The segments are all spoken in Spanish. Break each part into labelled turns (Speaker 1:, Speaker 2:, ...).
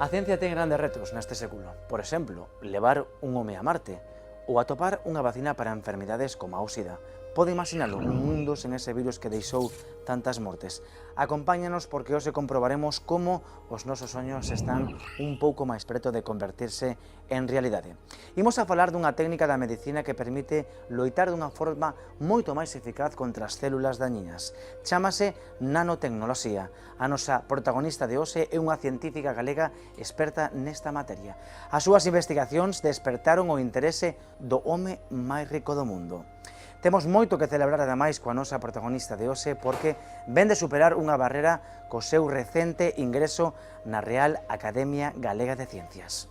Speaker 1: A ciencia ten grandes retos neste século, por exemplo, levar un home a Marte ou atopar unha vacina para enfermidades como a ósida. Pode imaginalo, un mundo sen ese virus que deixou tantas mortes. Acompáñanos porque hoxe comprobaremos como os nosos soños están un pouco máis preto de convertirse en realidade. Imos a falar dunha técnica da medicina que permite loitar dunha forma moito máis eficaz contra as células dañinas. Chámase nanotecnoloxía. A nosa protagonista de hoxe é unha científica galega experta nesta materia. As súas investigacións despertaron o interese do home máis rico do mundo. Temos moito que celebrar ademais coa nosa protagonista de hoxe porque ven de superar unha barrera co seu recente ingreso na Real Academia Galega de Ciencias.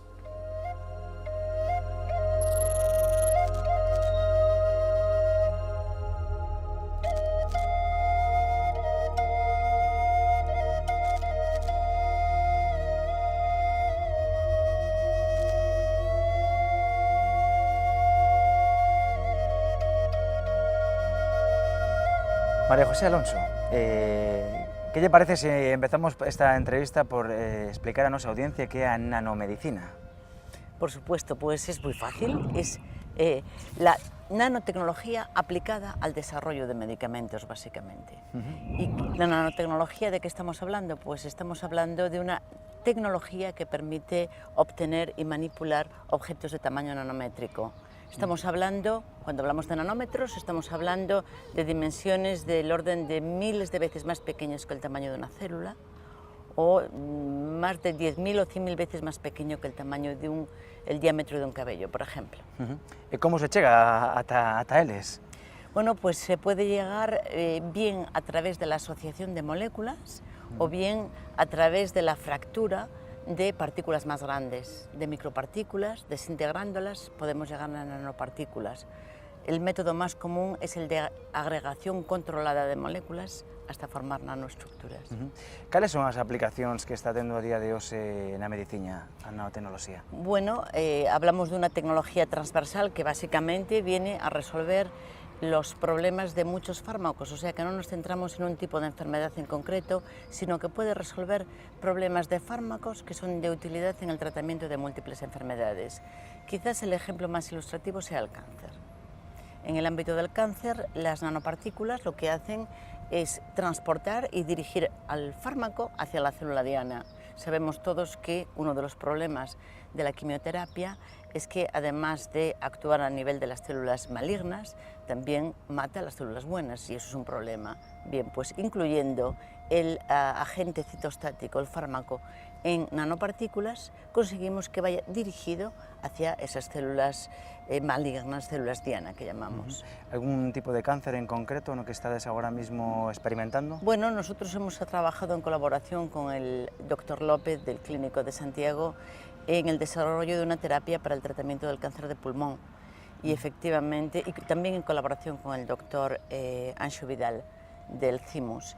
Speaker 1: María José Alonso, ¿qué lle parece si empezamos esta entrevista por explicar a nosa audiencia que é a nanomedicina?
Speaker 2: Por supuesto, pues es muy fácil, es la nanotecnología aplicada al desarrollo de medicamentos, básicamente. Y la nanotecnología, ¿de qué estamos hablando? Pues estamos hablando de una tecnología que permite obtener y manipular objetos de tamaño nanométrico. Estamos hablando, cuando hablamos de nanómetros, estamos hablando de dimensiones del orden de miles de veces más pequeñas que el tamaño de una célula, o más de 10.000 o 100.000 veces más pequeño que el tamaño de el diámetro de un cabello, por ejemplo.
Speaker 1: ¿Y cómo se chega ata eles?
Speaker 2: Bueno, pues se puede llegar bien a través de la asociación de moléculas o bien a través de la fractura de partículas más grandes, de micropartículas. Desintegrándolas podemos llegar a nanopartículas. El método más común es el de agregación controlada de moléculas hasta formar nanoestructuras.
Speaker 1: Cales son as aplicacións que está tendo a día de hoxe na medicina, a nanotecnoloxía?
Speaker 2: Bueno, hablamos de una tecnología transversal que básicamente viene a resolver los problemas de muchos fármacos, o sea que no nos centramos en un tipo de enfermedad en concreto, sino que puede resolver problemas de fármacos que son de utilidad en el tratamiento de múltiples enfermedades. Quizás el ejemplo más ilustrativo sea el cáncer. En el ámbito del cáncer, las nanopartículas lo que hacen es transportar y dirigir al fármaco hacia la célula diana. Sabemos todos que uno de los problemas de la quimioterapia es que además de actuar a nivel de las células malignas, también mata a las células buenas y eso es un problema. Bien, pues incluyendo el agente citostático, el fármaco, en nanopartículas, conseguimos que vaya dirigido hacia esas células malignas, células diana que llamamos.
Speaker 1: ¿Algún tipo de cáncer en concreto no que estades ahora mismo experimentando?
Speaker 2: Bueno, nosotros hemos trabajado en colaboración con el doctor López del Clínico de Santiago en el desarrollo de una terapia para el tratamiento del cáncer de pulmón y efectivamente, y también en colaboración con el doctor Anxo Vidal del CIMUS.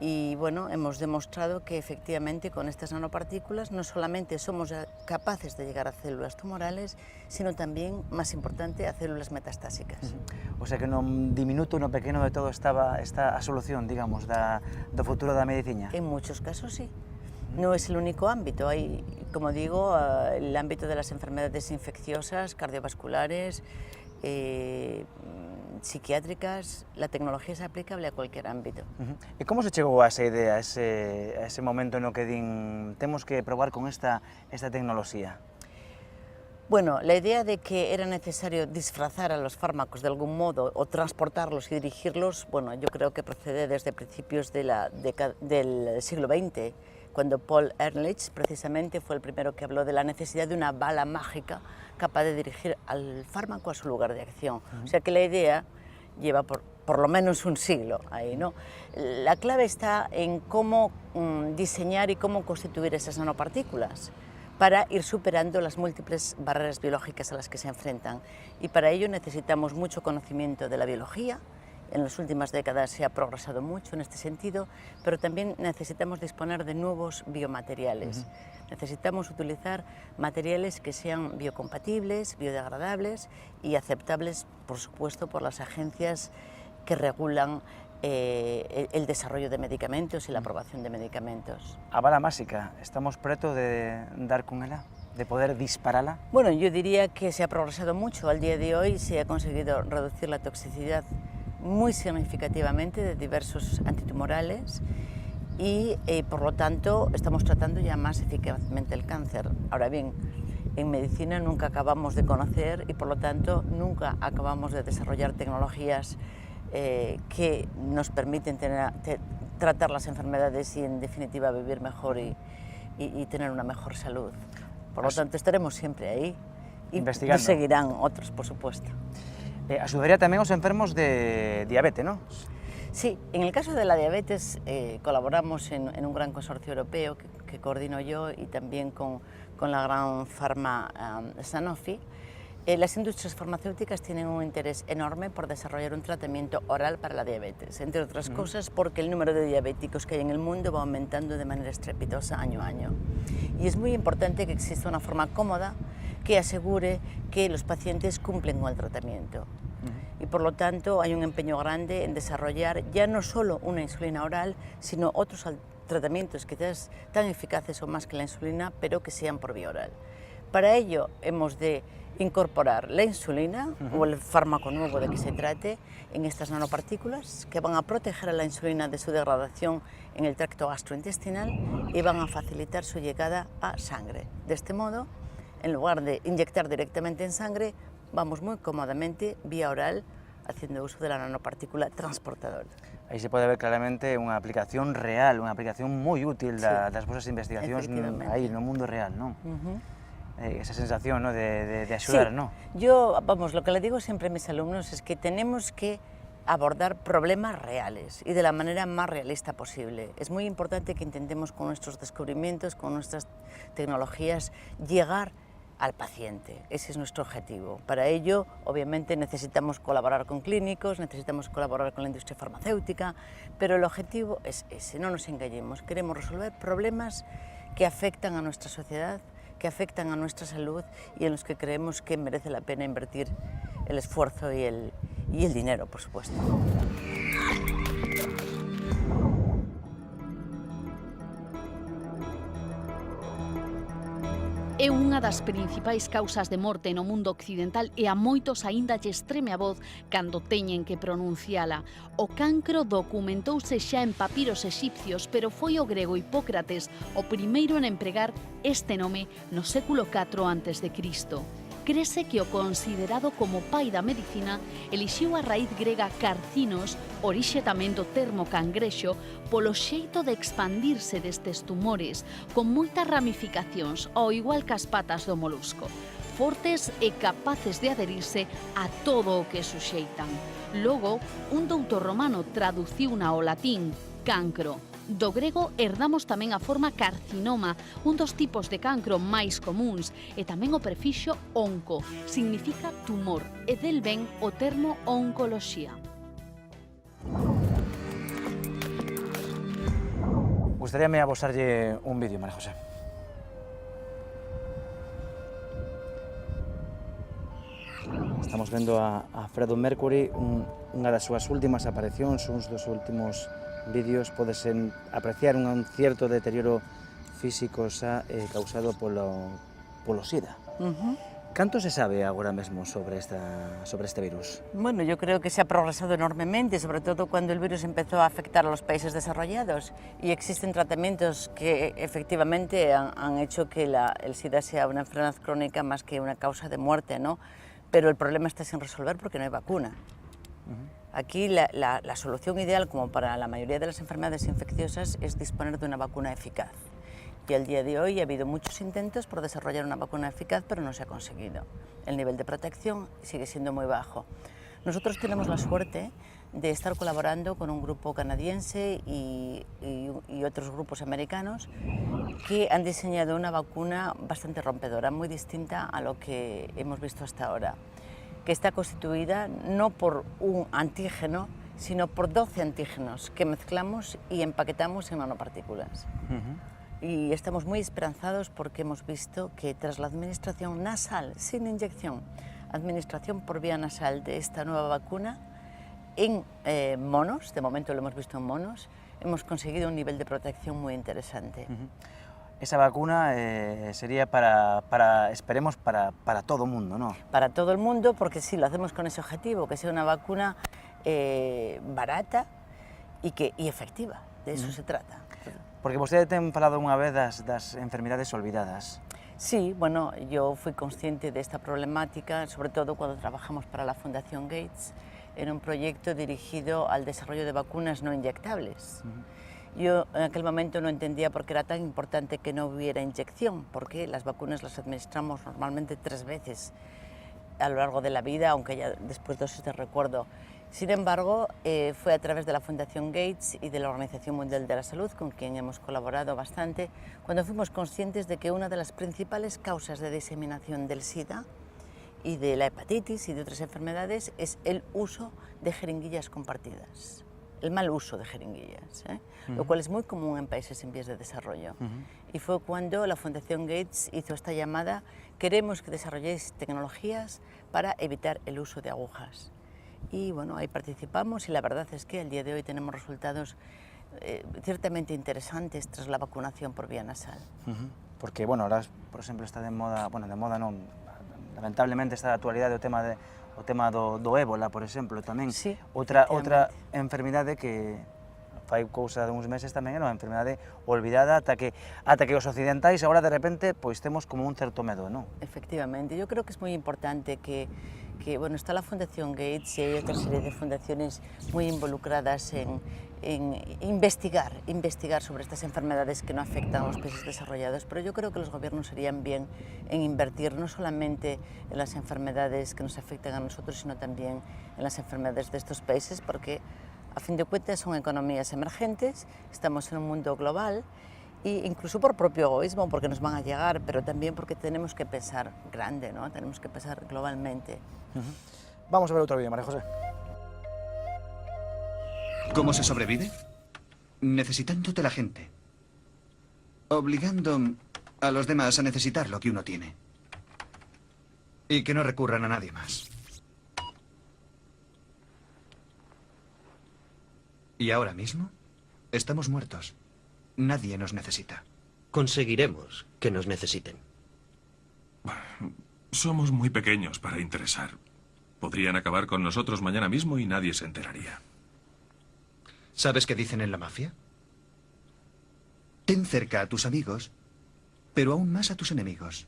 Speaker 2: Y bueno, hemos demostrado que efectivamente con estas nanopartículas no solamente somos capaces de llegar a células tumorales, sino también, más importante, a células metastásicas.
Speaker 1: O sea que no diminuto, no pequeno de todo está a solución, digamos, do futuro da medicina?
Speaker 2: En muchos casos sí. No es el único ámbito, hay, como digo, el ámbito de las enfermedades infecciosas, cardiovasculares, psiquiátricas. La tecnología es aplicable a cualquier ámbito.
Speaker 1: E como se chegou a esa idea, a ese momento no que din temos que probar con esta tecnoloxía?
Speaker 2: Bueno, la idea de que era necesario disfrazar a los fármacos de algún modo o transportarlos y dirigirlos, bueno, yo creo que procede desde principios del siglo XX, cuando Paul Ehrlich precisamente fue el primero que habló de la necesidad de una bala mágica capaz de dirigir al fármaco a su lugar de acción. O sea que la idea lleva por lo menos un siglo ahí, ¿no? La clave está en cómo diseñar y cómo constituir esas nanopartículas para ir superando las múltiples barreras biológicas a las que se enfrentan. Y para ello necesitamos mucho conocimiento de la biología. En las últimas décadas se ha progresado mucho en este sentido, pero también necesitamos disponer de nuevos biomateriales. Necesitamos utilizar materiales que sean biocompatibles, biodegradables y aceptables, por supuesto, por las agencias que regulan el desarrollo de medicamentos y la aprobación de medicamentos.
Speaker 1: A bala máxica, estamos preto de dar con ela, de poder disparala?
Speaker 2: Bueno, yo diría que se ha progresado mucho. Al día de hoy se ha conseguido reducir la toxicidad muy significativamente de diversos antitumorales y por lo tanto estamos tratando ya más eficazmente el cáncer. Ahora bien, en medicina nunca acabamos de conocer y por lo tanto nunca acabamos de desarrollar tecnologías que nos permiten tratar las enfermedades y en definitiva vivir mejor y tener una mejor salud. Por lo tanto estaremos siempre ahí y nos seguirán otros, por supuesto.
Speaker 1: Axudaría tamén aos enfermos de diabetes, non?
Speaker 2: Sí, en el caso de la diabetes colaboramos en un gran consorcio europeo que coordino yo y también con la gran farma Sanofi. Las industrias farmacéuticas tienen un interés enorme por desarrollar un tratamiento oral para la diabetes, entre otras cosas porque el número de diabéticos que hay en el mundo va aumentando de manera estrepitosa año a año. Y es muy importante que exista una forma cómoda que asegure que los pacientes cumplen con el tratamiento. Y por lo tanto hay un empeño grande en desarrollar ya no solo una insulina oral, sino otros tratamientos quizás tan eficaces o más que la insulina, pero que sean por vía oral. Para ello hemos de incorporar la insulina o el fármaco nuevo de que se trate en estas nanopartículas que van a proteger a la insulina de su degradación en el tracto gastrointestinal y van a facilitar su llegada a sangre. De este modo, en lugar de inyectar directamente en sangre, vamos muy cómodamente, vía oral, haciendo uso de la nanopartícula transportadora.
Speaker 1: Aí se pode ver claramente unha aplicación real, unha aplicación moi útil das vosas investigacións aí no mundo real, non? Esa sensación, ¿no?, de axudar, ¿no?
Speaker 2: Yo, vamos, lo que le digo siempre a mis alumnos es que tenemos que abordar problemas reales y de la manera más realista posible. Es muy importante que intentemos con nuestros descubrimientos, con nuestras tecnologías, llegar al paciente. Ese es nuestro objetivo. Para ello, obviamente, necesitamos colaborar con clínicos, necesitamos colaborar con la industria farmacéutica, pero el objetivo es ese, no nos engañemos. Queremos resolver problemas que afectan a nuestra sociedad, que afectan a nuestra salud y en los que creemos que merece la pena invertir el esfuerzo y el dinero, por supuesto.
Speaker 3: É unha das principais causas de morte no mundo occidental e a moitos aínda lle estreme a voz cando teñen que pronunciala. O cancro documentouse xa en papiros exipcios, pero foi o grego Hipócrates o primeiro en empregar este nome no século IV a.C. Crese que o considerado como pai da medicina elixiu a raíz grega carcinos, orixe tamén do termo cangrexo, polo xeito de expandirse destes tumores, con moitas ramificacións, ao igual que as patas do molusco, fortes e capaces de adherirse a todo o que suxeitan. Logo, un doutor romano traduciuna ao latín cancro. Do grego herdamos tamén a forma carcinoma, un dos tipos de cancro máis comúns, e tamén o prefixo onco, significa tumor, e del ven o termo oncoloxía.
Speaker 1: Gustaríame abosarlle un vídeo, María José. Estamos vendo a Freddie Mercury, unha das súas últimas aparicións, uns dos últimos vídeos. Podese apreciar un cierto deterioro físico xa causado polo SIDA. Canto se sabe agora mesmo sobre este virus?
Speaker 2: Bueno, yo creo que se ha progresado enormemente, sobre todo cuando el virus empezó a afectar a los países desarrollados y existen tratamientos que efectivamente han hecho que el SIDA sea una enfermedad crónica más que una causa de muerte, ¿no? Pero el problema está sin resolver porque no hay vacuna. Aquí la solución ideal, como para la mayoría de las enfermedades infecciosas, es disponer de una vacuna eficaz. Y al día de hoy ha habido muchos intentos por desarrollar una vacuna eficaz, pero no se ha conseguido. El nivel de protección sigue siendo muy bajo. Nosotros tenemos la suerte de estar colaborando con un grupo canadiense y otros grupos americanos que han diseñado una vacuna bastante rompedora, muy distinta a lo que hemos visto hasta ahora, que está constituida no por un antígeno, sino por 12 antígenos que mezclamos y empaquetamos en nanopartículas. Y estamos muy esperanzados porque hemos visto que tras la administración nasal, sin inyección, administración por vía nasal de esta nueva vacuna, en monos, de momento lo hemos visto en monos, hemos conseguido un nivel de protección muy interesante.
Speaker 1: Esa vacuna sería esperemos, para todo el mundo, ¿no?
Speaker 2: Para todo el mundo, porque sí, lo hacemos con ese objetivo, que sea una vacuna barata y efectiva, de eso se trata.
Speaker 1: Porque vostede ten falado unha vez das enfermidades olvidadas.
Speaker 2: Sí, bueno, yo fui consciente de esta problemática, sobre todo cuando trabajamos para la Fundación Gates, en un proyecto dirigido al desarrollo de vacunas no inyectables. Yo en aquel momento no entendía por qué era tan importante que no hubiera inyección, porque las vacunas las administramos normalmente 3 veces a lo largo de la vida, aunque ya después dosis de recuerdo. Sin embargo, fue a través de la Fundación Gates y de la Organización Mundial de la Salud, con quien hemos colaborado bastante, cuando fuimos conscientes de que una de las principales causas de diseminación del SIDA y de la hepatitis y de otras enfermedades es el uso de jeringuillas compartidas, el mal uso de jeringuillas, lo cual es muy común en países en vías de desarrollo. Y fue cuando la Fundación Gates hizo esta llamada: queremos que desarrolléis tecnologías para evitar el uso de agujas. Y bueno, ahí participamos y la verdad es que al día de hoy tenemos resultados ciertamente interesantes tras la vacunación por vía nasal.
Speaker 1: Porque, bueno, ahora, por exemplo, está de moda, bueno, de moda non, lamentablemente está de actualidade o tema do ébola, por exemplo, tamén.
Speaker 2: Sí,
Speaker 1: outra enfermidade que fai cousa de uns meses tamén era unha enfermidade olvidada ata que os occidentais agora de repente pois temos como un certo medo, non?
Speaker 2: Efectivamente, yo creo que es muy importante que bueno, está la Fundación Gates y hay otra serie de fundaciones muy involucradas en investigar sobre estas enfermedades que no afectan a los países desarrollados, pero yo creo que los gobiernos harían bien en invertir no solamente en las enfermedades que nos afectan a nosotros, sino también en las enfermedades de estos países, porque a fin de cuentas son economías emergentes, estamos en un mundo global, e incluso por propio egoísmo, porque nos van a llegar, pero también porque tenemos que pensar grande, ¿no? Tenemos que pensar globalmente.
Speaker 1: Vamos a ver otro vídeo, María José.
Speaker 4: ¿Cómo se sobrevive? Necesitándote la gente. Obligando a los demás a necesitar lo que uno tiene. Y que no recurran a nadie más. Y ahora mismo estamos muertos. Nadie nos necesita.
Speaker 5: Conseguiremos que nos necesiten.
Speaker 6: Somos muy pequeños para interesar. Podrían acabar con nosotros mañana mismo y nadie se enteraría.
Speaker 4: ¿Sabes qué dicen en la mafia? Ten cerca a tus amigos, pero aún más a tus enemigos.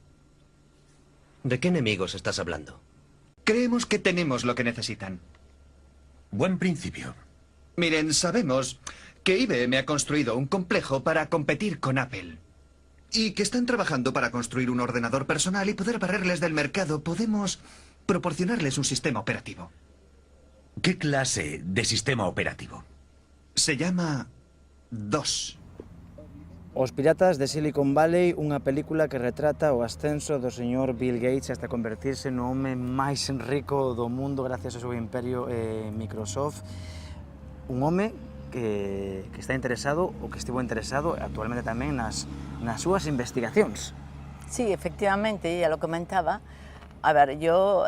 Speaker 5: ¿De qué enemigos estás hablando?
Speaker 4: Creemos que tenemos lo que necesitan.
Speaker 6: Buen principio.
Speaker 4: Miren, sabemos que IBM ha construido un complejo para competir con Apple. Y que están trabajando para construir un ordenador personal y poder barrerles del mercado. Podemos proporcionarles un sistema operativo.
Speaker 7: ¿Qué clase de sistema operativo?
Speaker 4: Se llama DOS.
Speaker 1: Os Piratas de Silicon Valley, unha película que retrata o ascenso do señor Bill Gates hasta convertirse no home máis rico do mundo gracias ao seu imperio Microsoft. Un home que está interesado, ou que estivo interesado actualmente tamén nas súas investigacións.
Speaker 2: Sí, efectivamente, ya lo comentaba. A ver, yo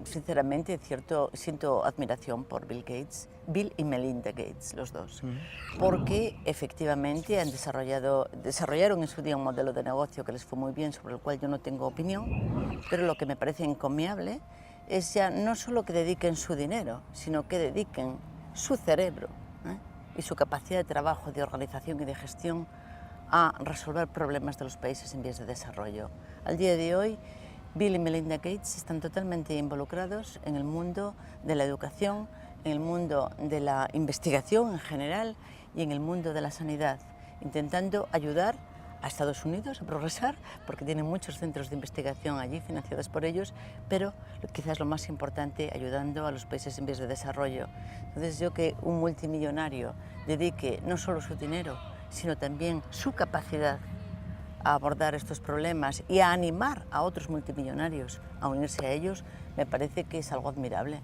Speaker 2: sinceramente siento admiración por Bill Gates, Bill y Melinda Gates, los dos, porque efectivamente desarrollaron en su día un modelo de negocio que les fue muy bien, sobre el cual yo no tengo opinión, pero lo que me parece encomiable es ya no solo que dediquen su dinero, sino que dediquen su cerebro y su capacidad de trabajo, de organización y de gestión a resolver problemas de los países en vías de desarrollo. Al día de hoy, Bill y Melinda Gates están totalmente involucrados en el mundo de la educación, en el mundo de la investigación en general y en el mundo de la sanidad, intentando ayudar a Estados Unidos a progresar, porque tienen muchos centros de investigación allí financiados por ellos, pero quizás lo más importante, ayudando a los países en vías de desarrollo. Entonces yo que un multimillonario dedique no solo su dinero, sino también su capacidad a abordar estos problemas y a animar a otros multimillonarios a unirse a ellos, me parece que es algo admirable.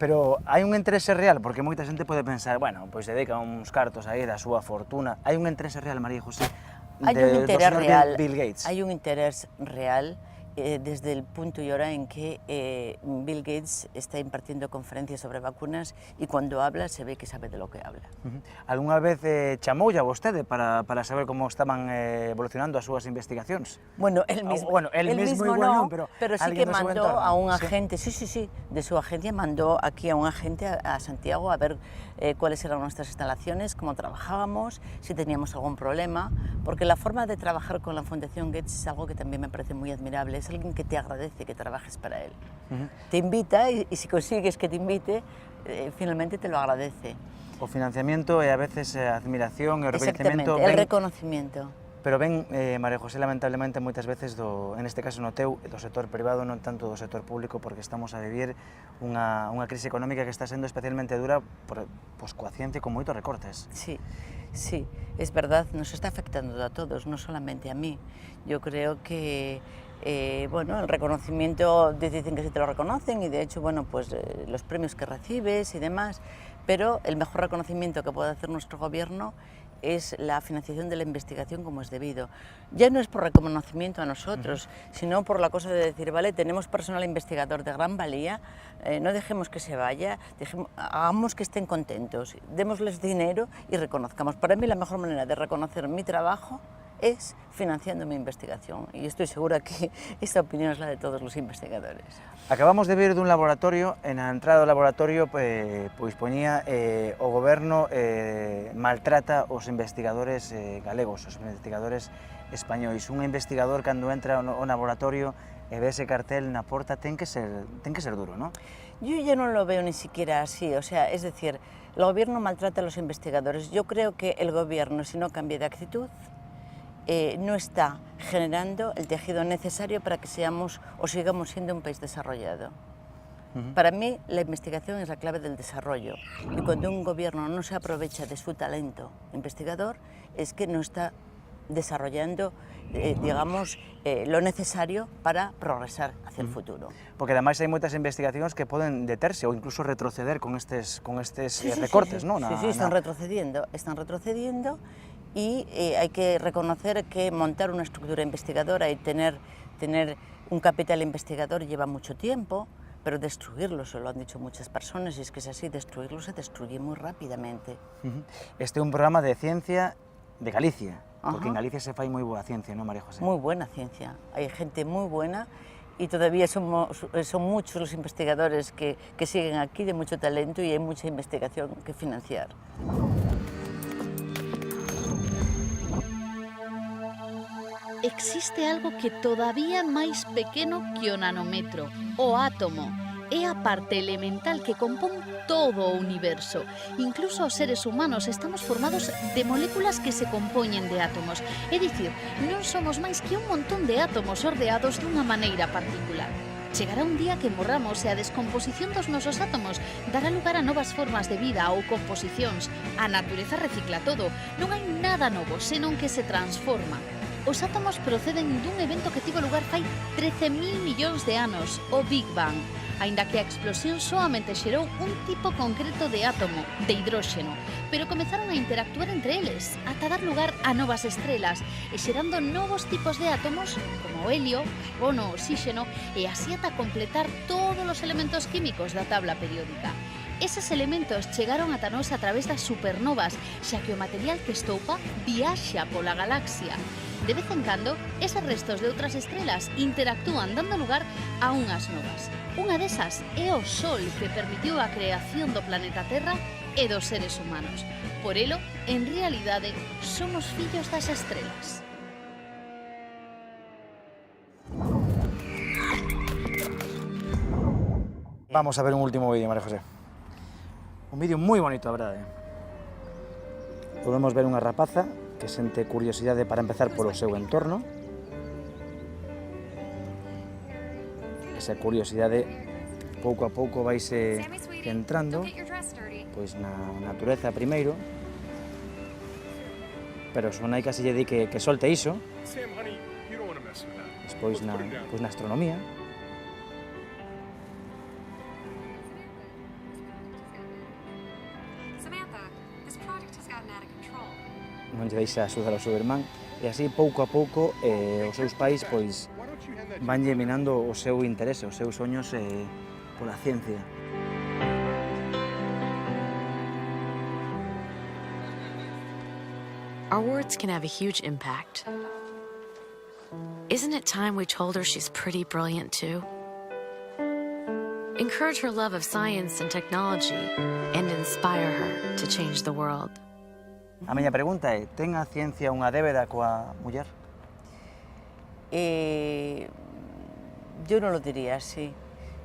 Speaker 1: Pero hai un interese real, porque moita xente pode pensar, bueno, pois se dedica uns cartos aí da súa fortuna. Hai un interese real, María José,
Speaker 2: Hay un interés
Speaker 1: do señor
Speaker 2: real,
Speaker 1: Bill Gates?
Speaker 2: hay un interés real desde el punto y hora en que Bill Gates está impartiendo conferencias sobre vacunas y cuando habla se ve que sabe de lo que habla.
Speaker 1: Algunha vez chamoulle a vostede para saber como estaban evolucionando as súas investigacións?
Speaker 2: Bueno, él mismo,
Speaker 1: él mismo igual
Speaker 2: no,
Speaker 1: non, pero
Speaker 2: sí
Speaker 1: alguén
Speaker 2: que
Speaker 1: do seu
Speaker 2: mandó
Speaker 1: entorno.
Speaker 2: a un
Speaker 1: Sí.
Speaker 2: agente, sí, de su agencia mandó aquí a un agente a Santiago a ver cuáles eran nuestras instalaciones, cómo trabajábamos, si teníamos algún problema, porque la forma de trabajar con la Fundación Gates es algo que también me parece muy admirable, es alguien que te agradece que trabajes para él. Te invita y si consigues que te invite, finalmente te lo agradece.
Speaker 1: O financiamiento e a veces a admiración e o
Speaker 2: Exactamente,
Speaker 1: reconhecimento
Speaker 2: el
Speaker 1: ven,
Speaker 2: reconocimiento.
Speaker 1: pero ven, María José, lamentablemente moitas veces en este caso no teu, do sector privado, non tanto do sector público, porque estamos a vivir unha crise económica que está sendo especialmente dura pois coa ciencia e con moitos recortes.
Speaker 2: Sí, sí, es verdad, nos está afectando a todos, no solamente a mí. Yo creo que bueno, el reconocimiento, dicen que sí te lo reconocen y de hecho, bueno, pues los premios que recibes y demás, pero el mejor reconocimiento que puede hacer nuestro gobierno es la financiación de la investigación como es debido. Ya no es por reconocimiento a nosotros, sino por la cosa de decir, vale, tenemos personal investigador de gran valía, no dejemos que se vaya, hagamos que estén contentos, démosles dinero y reconozcamos. Para mí la mejor manera de reconocer mi trabajo es financiando mi investigación y estoy segura que esta opinión es la de todos los investigadores.
Speaker 1: Acabamos de vir dun laboratorio, e na entrada do laboratorio pois poñía o goberno maltrata os investigadores galegos, os investigadores españois. Un investigador cando entra ao laboratorio e ve ese cartel na porta ten que ser duro, ¿no?
Speaker 2: Yo ya no lo veo ni siquiera así, o sea, es decir, el gobierno maltrata a los investigadores. Yo creo que el gobierno, si no cambia de actitud, no está generando el tejido necesario para que seamos o sigamos siendo un país desarrollado. Para mí, la investigación es la clave del desarrollo y cuando un gobierno no se aprovecha de su talento investigador es que no está desarrollando, digamos, lo necesario para progresar hacia el futuro.
Speaker 1: Porque ademais hai moitas investigacións que poden deterse ou incluso retroceder con estes recortes, ¿no?
Speaker 2: Sí, están retrocediendo y hay que reconocer que montar una estructura investigadora y tener un capital investigador lleva mucho tiempo, pero destruirlo, se lo han dicho muchas personas, y es que es así, destruirlo se destruye muy rápidamente.
Speaker 1: Este é un programa de ciencia de Galicia, porque
Speaker 2: Ajá.
Speaker 1: en Galicia se fai moi boa ciencia, ¿no, María José?
Speaker 2: Muy buena ciencia, hay gente muy buena y todavía son muchos los investigadores que siguen aquí de mucho talento y hay mucha investigación que financiar.
Speaker 3: Existe algo que todavía máis pequeno que o nanómetro, o átomo. É a parte elemental que compón todo o universo. Incluso os seres humanos estamos formados de moléculas que se compoñen de átomos. É dicir, non somos máis que un montón de átomos ordeados dunha maneira particular. Chegará un día que morramos e a descomposición dos nosos átomos dará lugar a novas formas de vida ou composicións. A natureza recicla todo. Non hai nada novo, senón que se transforma. Os átomos proceden dun evento que tivo lugar fai 13.000 millóns de anos, o Big Bang, aínda que a explosión soamente xerou un tipo concreto de átomo, de hidróxeno, pero comezaron a interactuar entre eles, ata dar lugar a novas estrelas, e xerando novos tipos de átomos, como o helio, carbono, oxígeno, e así ata completar todos os elementos químicos da tabla periódica. Eses elementos chegaron ata nós a través das supernovas, xa que o material que estoupa viaxa pola galaxia. De vez en cando, eses restos de outras estrelas interactúan dando lugar a unhas novas. Unha desas é o Sol que permitiu a creación do planeta Terra e dos seres humanos. Por elo, en realidade, somos fillos das estrelas.
Speaker 1: Vamos a ver un último vídeo, María José. Un vídeo moi bonito, a verdade. Podemos ver unha rapaza que sente curiosidade para empezar polo seu entorno. Esa curiosidade pouco a pouco vaise entrando pois na natureza primeiro, pero son hai casi lle di que solte iso, despois na astronomía. Non lle deixa axudar ao seu irmán, e así pouco a pouco os seus pais pois vanlle minando o seu interese, os seus soños pola ciencia.
Speaker 8: Our words can have a huge impact. Isn't it time we told her she's pretty brilliant too? Encourage her love of science and technology and inspire her to change the world.
Speaker 1: A miña pregunta é, ten a ciencia unha débeda coa muller?
Speaker 2: Yo no lo diría así.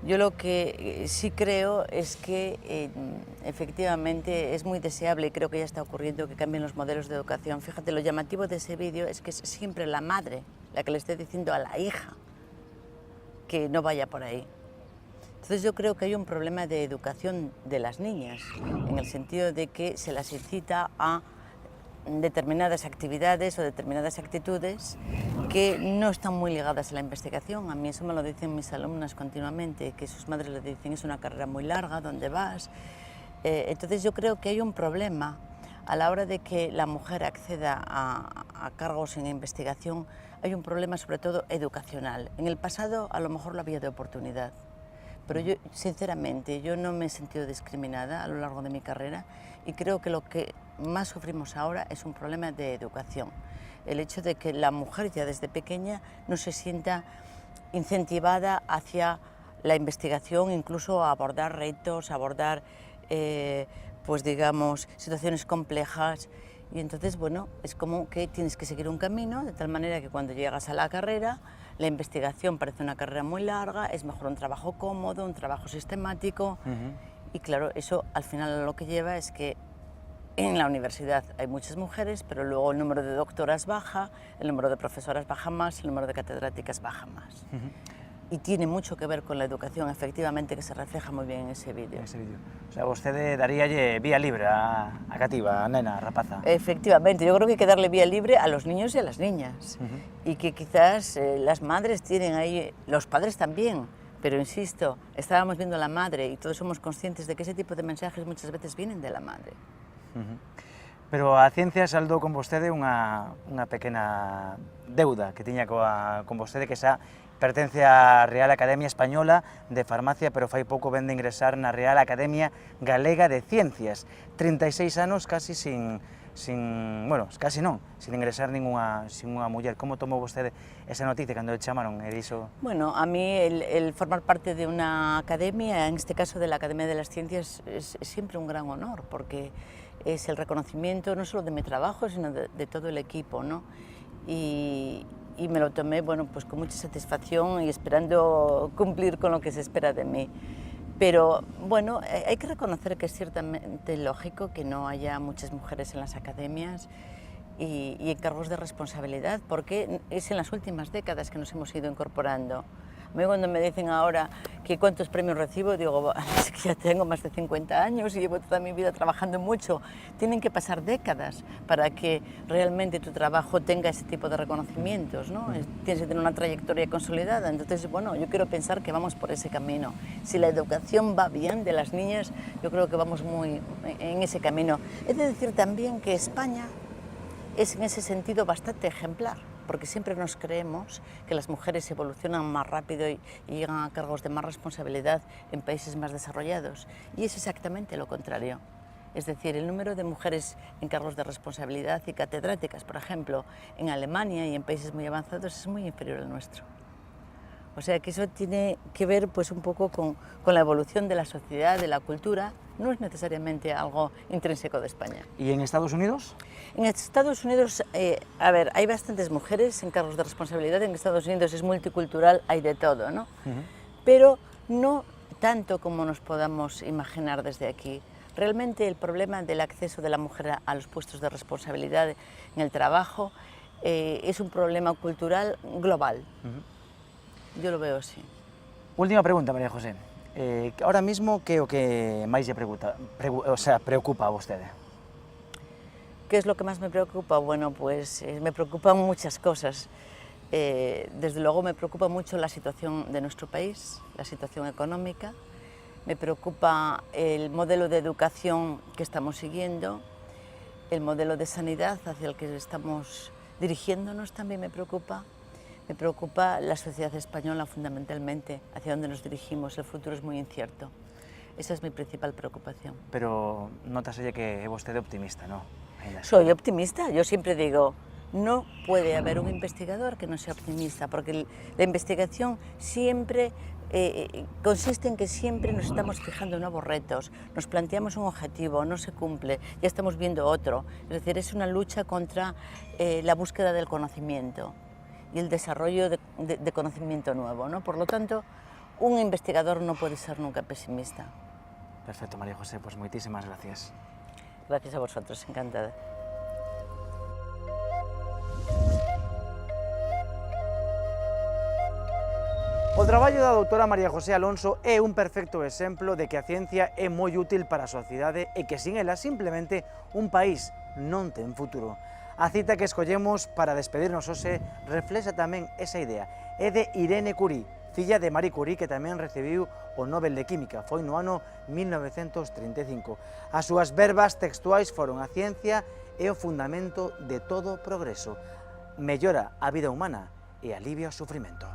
Speaker 2: Yo lo que sí creo es que efectivamente es muy deseable, y creo que ya está ocurriendo, que cambien los modelos de educación. Fíjate, lo llamativo de ese vídeo es que es siempre la madre la que le esté diciendo a la hija que no vaya por ahí. Entonces yo creo que hay un problema de educación de las niñas, en el sentido de que se las incita a determinadas actividades o determinadas actitudes que no están muy ligadas a la investigación. A mí eso me lo dicen mis alumnas continuamente, que sus madres les dicen es una carrera muy larga, ¿dónde vas? Entonces yo creo que hay un problema a la hora de que la mujer acceda a cargos en investigación. Hay un problema sobre todo educacional. En el pasado a lo mejor lo había de oportunidad, pero yo sinceramente yo no me he sentido discriminada a lo largo de mi carrera, y creo que lo que más sufrimos ahora es un problema de educación. El hecho de que la mujer ya desde pequeña no se sienta incentivada hacia la investigación, incluso a abordar retos, a abordar pues digamos situaciones complejas, y entonces bueno, es como que tienes que seguir un camino de tal manera que cuando llegas a la carrera, la investigación parece una carrera muy larga, es mejor un trabajo cómodo, un trabajo sistemático. Y claro, eso al final lo que lleva es que en la universidad hay muchas mujeres, pero luego el número de doctoras baja, el número de profesoras baja más, el número de catedráticas baja más. Y tiene mucho que ver con la educación, efectivamente, que se refleja muy bien en ese vídeo.
Speaker 1: O sea, vostede daríalle vía libre a cativa, a nena, a rapaza.
Speaker 2: Efectivamente, yo creo que hay que darle vía libre a los niños y a las niñas. Y que quizás las madres tienen ahí, los padres también, pero insisto, estábamos viendo a la madre y todos somos conscientes de que ese tipo de mensajes muchas veces vienen de la madre.
Speaker 1: Pero a ciencia saldou con vostede unha pequena deuda que tiña con vostede, que xa pertence á Real Academia Española de Farmacia, pero fai pouco vende ingresar na Real Academia Galega de Ciencias. 36 anos casi sin ingresar ninguna muller. Como tomou vostede esa noticia cando le chamaron e dixo?
Speaker 2: Bueno, a mí el formar parte de una academia, en este caso de la Academia de las Ciencias, es siempre un gran honor, porque es el reconocimiento no solo de mi trabajo, sino de todo el equipo, ¿no? Y me lo tomé, bueno, pues con mucha satisfacción y esperando cumplir con lo que se espera de mí. Pero bueno, hay que reconocer que es ciertamente lógico que no haya muchas mujeres en las academias y en cargos de responsabilidad, porque es en las últimas décadas que nos hemos ido incorporando. A mí cuando me dicen ahora que cuántos premios recibo, digo, es que ya tengo más de 50 años y llevo toda mi vida trabajando mucho. Tienen que pasar décadas para que realmente tu trabajo tenga ese tipo de reconocimientos, ¿no? Tienes que tener una trayectoria consolidada. Entonces, bueno, yo quiero pensar que vamos por ese camino. Si la educación va bien de las niñas, yo creo que vamos muy en ese camino. He de decir también que España es en ese sentido bastante ejemplar, porque siempre nos creemos que las mujeres evolucionan más rápido y llegan a cargos de más responsabilidad en países más desarrollados. Y es exactamente lo contrario. Es decir, el número de mujeres en cargos de responsabilidad y catedráticas, por ejemplo, en Alemania y en países muy avanzados, es muy inferior al nuestro. O sea que eso tiene que ver pues un poco con la evolución de la sociedad, de la cultura. No es necesariamente algo intrínseco de España.
Speaker 1: ¿Y en Estados Unidos?
Speaker 2: En Estados Unidos, a ver, hay bastantes mujeres en cargos de responsabilidad. En Estados Unidos es multicultural, hay de todo, ¿no? Pero no tanto como nos podamos imaginar desde aquí. Realmente el problema del acceso de la mujer a los puestos de responsabilidad en el trabajo es un problema cultural global. Yo lo veo así.
Speaker 1: Última pregunta, María José. Ahora mismo, ¿qué o que máis lle preocupa a vostede?
Speaker 2: ¿Qué es lo que más me preocupa? Bueno, pues me preocupan muchas cosas. Desde luego me preocupa mucho la situación de nuestro país, la situación económica. Me preocupa el modelo de educación que estamos siguiendo, el modelo de sanidad hacia el que estamos dirigiéndonos también me preocupa. Me preocupa la sociedad española fundamentalmente, hacia dónde nos dirigimos. El futuro es muy incierto. Esa es mi principal preocupación.
Speaker 1: Pero nótaselle que é vostede optimista, non?
Speaker 2: Soy optimista. Yo siempre digo, no puede haber un investigador que no sea optimista, porque la investigación siempre consiste en que siempre nos estamos fijando en nuevos retos, nos planteamos un objetivo, no se cumple, ya estamos viendo otro. Es decir, es una lucha contra la búsqueda del conocimiento y el desarrollo de conocimiento nuevo, ¿no? Por lo tanto, un investigador no puede ser nunca pesimista.
Speaker 1: Perfecto, María José, pues moitísimas gracias.
Speaker 2: Gracias a vosotros, encantada.
Speaker 1: O traballo da doutora María José Alonso é un perfecto exemplo de que a ciencia é moi útil para a sociedade e que sin ela simplemente un país non ten futuro. A cita que escollemos para despedirnos hoxe reflexa tamén esa idea. É de Irene Curie, filla de Marie Curie, que tamén recibiu o Nobel de Química, foi no ano 1935. As súas verbas textuais foron: a ciencia é o fundamento de todo progreso, mellora a vida humana e alivia o sufrimento.